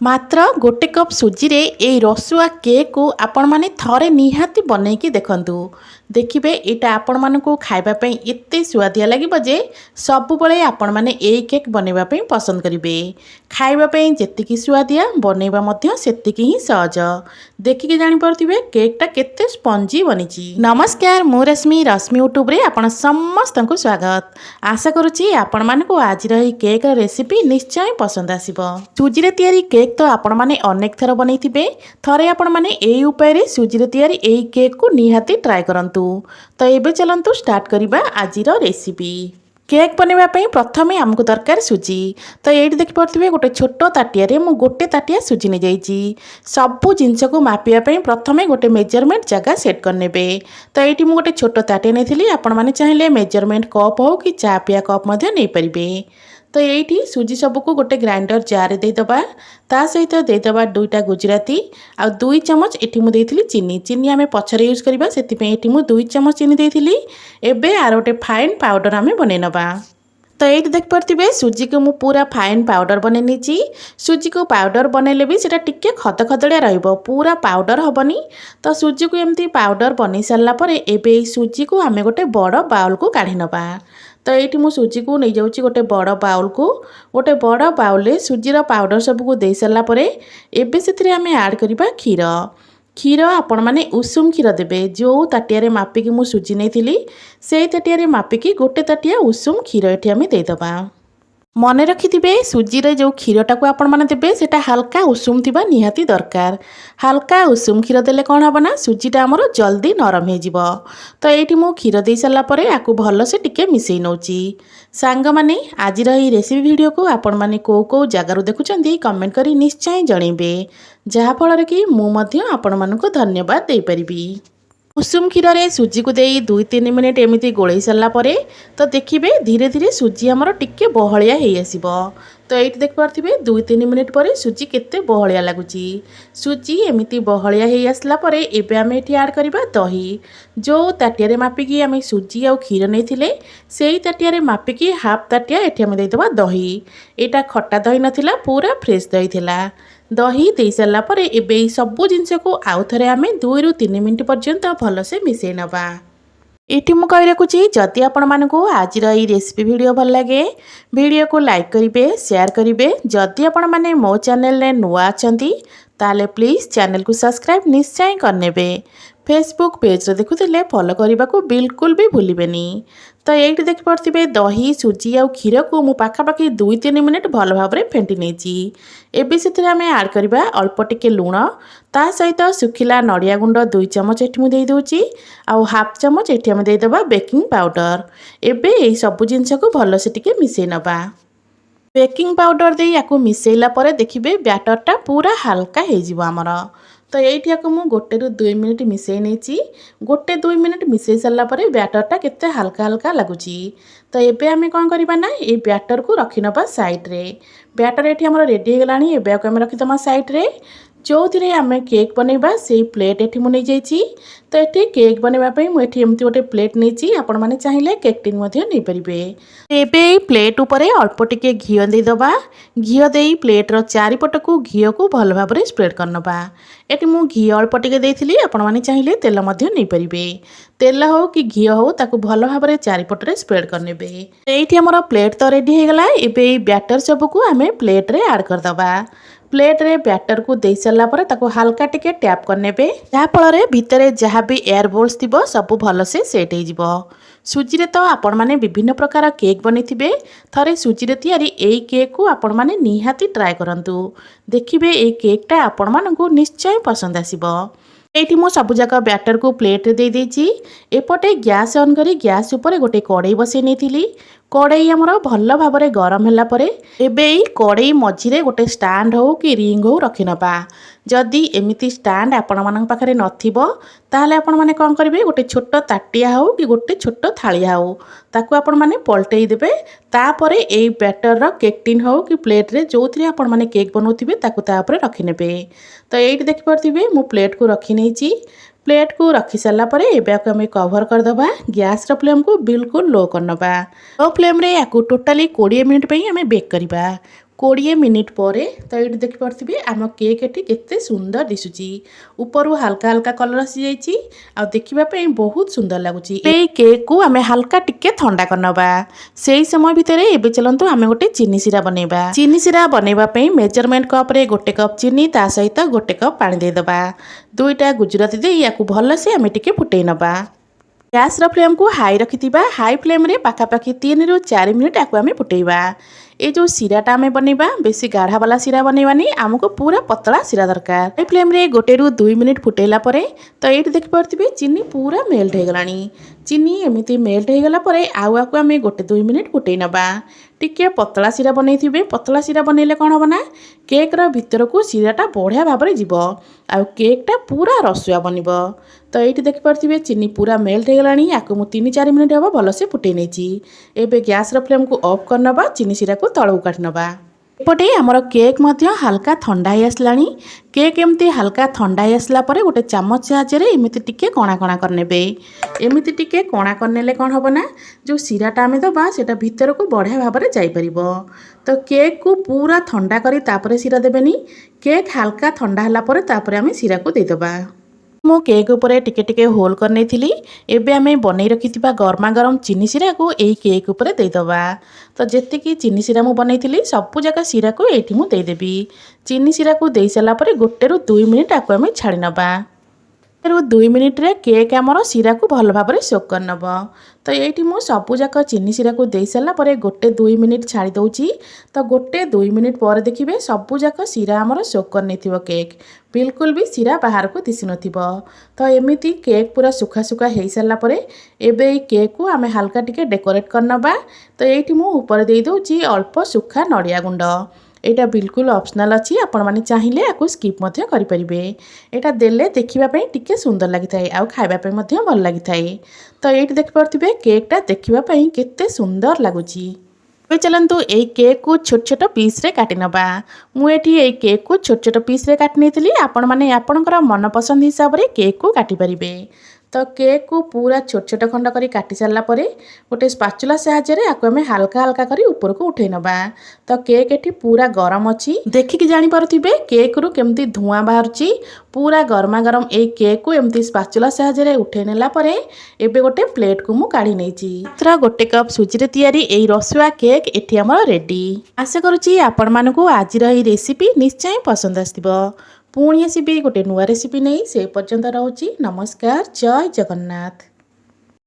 मात्र गोटे कप सुजी रे ए रसुआ केक को आपण माने थरे निहाती बनैकी देखंतु। देखिबे एटा आपण मानकु खाइबा पई एते स्वादिया लागिबो जे सब बळे आपण माने ए केक बनेबा पई पसंद करिवे। खाइबा पई जेतिकी स्वादिया बनेबा मध्य सेतिकी ही सहज। देखिके जानि परथिबे केक टा केते स्पंजी बनिची। नमस्कार, मु रश्मि यूट्यूब रे आपण समस्तंकु स्वागत। आशा करूची आपण मानकु आज रही केक रेसिपी निश्चय पसंद आसीबो। सुजी रे तयारी केक तो आपण माने अनेक थर बनैथिबे, थरे आपण माने एई उपाय रे सुजी रे तयारी एई केक को निहाती ट्राई करंतु। तो एबे चलंतु स्टार्ट करिबा आजिर रेसिपी। केक बनेबा पई प्रथमे हमकु दरकार सुजी। तो एठी देखि परथिबे गोटे छोटो ताटिया रे मु गोटे ताटिया सुजी ने जाईची। सबु जिंस को मापिया पई प्रथमे गोटे मेजरमेंट जगह सेट करनेबे। तो एठी मु गोटे छोटो ताटिया नेथिली, आपण माने चाहिले मेजरमेंट कप हो कि चा पिया कप मध्ये नै परिबे। तो ये सुजी सबको गोटे ग्राइंडर जार देदबा, ता सहित देदबा दुईटा गुजराती आ 2 चमच एठी मु देइथिली चीनी। चीनी आमे पछरे यूज करिबा, सेति पे एठी मु 2 चमच चीनी देइथिली। एबे आर गोटे फाइन पाउडर आमे बनै नबा। तो ये देख पार्थिबे सुजी को मु पूरा फाइन पाउडर बनै नीची। सुजी को पाउडर बनैले भी सेटा टिके खदखदड़िया रहिबो, पूरा पाउडर हबनी। तो सुजी को एमती पाउडर बनै सारला परे एबे सुजी को आमे गोटे बड़ बाउल को काढी नबा। तो ये मु सुजी को नहीं जाऊँगी गोटे बड़ बाउल को। गोटे बड़ बाउल सुजीर पाउडर सबको दे सारा परे एबे से आम ऐड करवा क्षीर। क्षीर आपण माने उषुम क्षीर देबे। जो ताटिया मापिकी मु सुजी नहीं से ताटिया मापिकी गोटे ताटिया उषुम क्षीर एठी आम देदबा। मन रखिथिबे सुजी रे जो क्षीरटा को आपण माने देबे सेटा हल्का उषुम थिबा निहाती दरकार। हल्का उषुम क्षीर देले कोन हबना सुजीटा हमर जल्दी नरम हे जिवो। तो एठी मु क्षीर दे सारला परे आकु भलो से टिके मिसई नउची। सांग माने आज रही रेसिपी वीडियो को आपण माने को जगारु देखुचंदी कमेंट करी निश्चय जणैबे, जहा फल रे कि मु मध्य आपण मानको धन्यवाद देई परिबी। उषुम क्षीर रे सुजी को देई 2-3 मिनिट एमिति गोळई सारला परे तो देखिबे धीरे धीरे सुजी हमर टिके बहलिया हेई आसीबो। तो एठी देख पारथिबे 2-3 मिनिट परे सुजी केते बहलिया लागुची। सुजी एमिति बहलिया हेई आसला परे एबे आमे एठी ऐड करबा दही। जो ताटिया रे मापिकी आमे सुजी आ क्षीर नेथिले सेई ताटिया रे मापिकी हाफ ताटिया एठी आमे देइदबा दही। एटा खट्टा दही नथिला, पूरा फ्रेश दही थिला। दही दे सारा पर एबे सबु जिनस को आउ थरे आमे 2-3 मिनिट पर्यंत भलसे मिसई नबा। एठी मु कहि रखुची जदि आपण मानकु आज रही रेसिपी वीडियो भल लगे वीडियो को लाइक करिवे, शेयर करिवे। जदि आपण माने मो चैनल रे नुआ अछंती ताले प्लीज चैनल को सब्सक्राइब निश्चय करनेबे। फेसबुक पेज रे देखुथिले फॉलो करने को बिल्कुल भी भूलिबेनी। तो ये देख पार्थिबे दही सुजी आ क्षीर को मु पाखापाखि 2-3 मिनिट भल भाव में फेंटी नेची। एबे से आम ऐड करवा अल्प टिके लुण, ता सहित सुखिला नड़िया गुंड 2 चमच एठी मु देई दोची आ हाफ चमच एठी आम देदेबा बेकिंग पाउडर। एबे ए सब जिनस को भल से टिके मिसई नबा। बेकिंग पाउडर दे याकू मिसैला परे देखिबे बैटरटा पूरा हल्का हे जिवो हमर। तो ये मु 1-2 मिनिट मिसई नेची। 1-2 मिनिट मिसई सारा पर बैटरटा केते हल्का हल्का लगुची। तो एबे आमे कोन करबा ना ए बैटर को रखि नबा साइड रे। बैटर एठी हमर रेडी हे गलानी। एबे आमे रखि दमा साइड रे। जो थिरे आमे केक बनेबा से प्लेट एठी मु नै जाईची। तो एठी केक बनेबा पई मु एठी एमती गोटे प्लेट नेची, आपण माने चाहिले केक टिन मध्ये नै परिबे। एबे प्लेट ऊपर अल्प टिके घियो दे दबा। घियो देई प्लेट रो चारि पट को घियो को भल भाव रे स्प्रेड करनबा। एठी मु घियो अल्प टिके देइथिली, आपण माने चाहिले तेल मध्ये नै परिबे। तेल हो कि घियो हो ताकू भल भाव रे चारि पट रे स्प्रेड करनेबे। एठी हमर प्लेट तो रेडी हे गला। एबे बैटर सब को आमे प्लेट रे ऐड कर दबा। प्लेट रे बैटर को दे सारा पर ताको हल्का टिके टैप करनेबे, जहा फल रे भितरे जहा भी एयर बोल्स थिबो सब भल से सेट हे जिवो। सुजी रे तो आपण माने विभिन्न प्रकार केक बनेथिबे, थरे सुजी रे तयारी एई केक को आपण माने निहाती ट्राई करंतु। देखिबे एई केकटा आपण मानकु निश्चय पसंद आसीबो। एठी मु सबु जाक बैटर को प्लेट रे दे देची। एपटे गैस ऑन करी गैस ऊपर गोटे कड़ाई बसई नेथिली। कड़ाई हमर भल भाव में गरम होला परे एबे कड़ाई मझिरे गोटे स्टैंड हो कि रिंग हो रखि नबा। जदि एमिति स्टैंड आपण मानक पाखरे नथिबो ताहले आपण माने कोन करिवे, गोटे छोट ताटिया हो कि गोटे छोट थालिया हो ताकू आपण माने पलटेई देबे। तापरे एई बैटर रो केक टिन हो कि प्लेट रे जोथिरे आपण माने केक बनौथिबे ताकू ता ऊपर रखि नेबे। तो एइट देखि परथिबे मु प्लेट को रखि नेची। प्लेट को रखी सारा पर एबे आमे कवर कर दबा। गैस रो फ्लेम को बिल्कुल लो करनबा। लो फ्लेम रे याकू टोटाली 20 मिनिट पई आमे बेक करबा। 20 मिनिट पर तो ये देखिपे आम केक एटी केते सुंदर दिशुची ऊपर हल्का हल्का कलर आसी जाइए आ देखापी बहुत सुंदर लगुच। केक को आम हल्का टिके थंडा करनबा से समय भितर एवं चलतु आम गोटे चीनी सिरा बनइबा। चीनी सिरा बनइबापी मेजरमेंट कप रे गोटे कप चीनी ता सहित गोटे कप पानी देदेबा। दुईटा गुजराती दे या भलसे आम टिके फुटई नबा। गैस फ्लेम को हाई रखि हाई फ्लेम रे पाखापाखि 3 ରୁ 4 मिनिट आपको आम फुटेबा। ये जो सीराटा आम बनइबा बेसी गाढ़ा वाला सीरा बनइबानी आमको पूरा पतला सीरा दरकार। हाई फ्लेम रे 1 ରୁ 2 मिनिट फुटेला परे तो ये देखिपे चीनी पूरा मेल्ट हो गलानी। चीनी एमती मेल्ट हो गला परे आउ आम 1-2 मिनिट फुटई नबा। टिके पतला सीरा बनइथिबे। पतला सीरा बनइले कौन हम ना केक रो भीतर को सीराटा बढ़िया भाव में जीव आ केकटा पूरा रसुआ बनब। तो ये देखिपे चीनी पूरा मेल्ट हो गलानी। आपको मुझे 3-4 मिनिट हम भलसे फुटई नहीं। एबे गैस फ्लेम को ऑफ करनबा चीनी सीरा को तलू काट नबा। एपटे आमर केक मध्य हल्का ठंडा ही आसलानी। केक एमती हल्का ठंडा ही आसला परे गोटे चामच साहाय्य एमती टिके कणा कणा करनेबे। एमती टिके कणा करनेले कौन हम ना जो सीराटा आम दबा सेटा भीतर को बढ़िया भाव में जाइपरिबो। तो केक को पूरा ठंडा करी तापरे सीरा देबेनी। केक हल्का ठंडा हला परे तापरे आम सीरा को देदेबा। मो केक उपरे टिके टिके होल कर नहीं एबे आमे बनई रखिथिबा गरमा गरम चीनी सीरा को एई केक उपरे देदेबा। तो जेतिकी चीनी सीरा मु बनईथिली सबु जाक सीरा को एठी मु देदेबी। चीनी सीरा को देई साला परे 1 ରୁ 2 मिनिट आपको आमे छाड़ी नबा। 1 ରୁ 2 मिनिट रे केक आमर सीरा को भल भाव में सोक कर नब। तो ये मु सबु जाक चीनी सीरा को देई साला परे 1-2 मिनिट छाड़ी दउची। तो 1-2 मिनिट पर देखिए सबु जाक सीरा आमर सोक कर नहीं केक बिल्कुल भी सीरा बाहर को दिशी नथिबो। तो एमिति केक पूरा सुखा सुखा हो सारा परे एबे केक को आमे हल्का टिके डेकोरेट करनबा। तो ये मु ऊपर दे दउची अल्प सुखा नड़िया गुंड। एटा बिल्कुल ऑप्शनल अच्छी आपण माने चाहिए आपको स्किप मध्य करि परिबे। एटा देले देखिबा पई टिके सुंदर लागिथाय आ खाइबा पई मध्य भल लागिथाय। तो एटी देखि परथिबे केकटा देखिबा पई केते सुंदर लागुची। ए चलंतु ए केक को छोट छोट पीस रे काटि नबा। मु एठी ए केक को छोट छोट पीस रे काटि नेथिली। आपण माने आपणकर मन पसंद हिसाब रे केक को काटि परिबे। तो केक को पूरा छोट छोट खंड करी काटि सारला परे गोटे स्पाचुला साहाय्य रे आको हमें हल्का हल्का करी ऊपर को उठै नबा। तो केक एठी पूरा गरम अछि देखिकी जानि पारुथिबे केक रु केमती धुआं बाहरची। पूरा गरमा गरम ए केक को एमती स्पाचुला साहाय्य रे उठै नेला परे एबे गोटे प्लेट को मु काढी नेची। मात्र गोटे कप सुजी रे तयारी ए रसुआ केक एठी हमर रेडी। आशा करूची आपण मानको आज रही रेसिपी निश्चय पसंद आस्तिबो। पुणी आसबि गोटे नुआ रेसिपी नहीं से पर्यंत रहूची। नमस्कार, जय जगन्नाथ।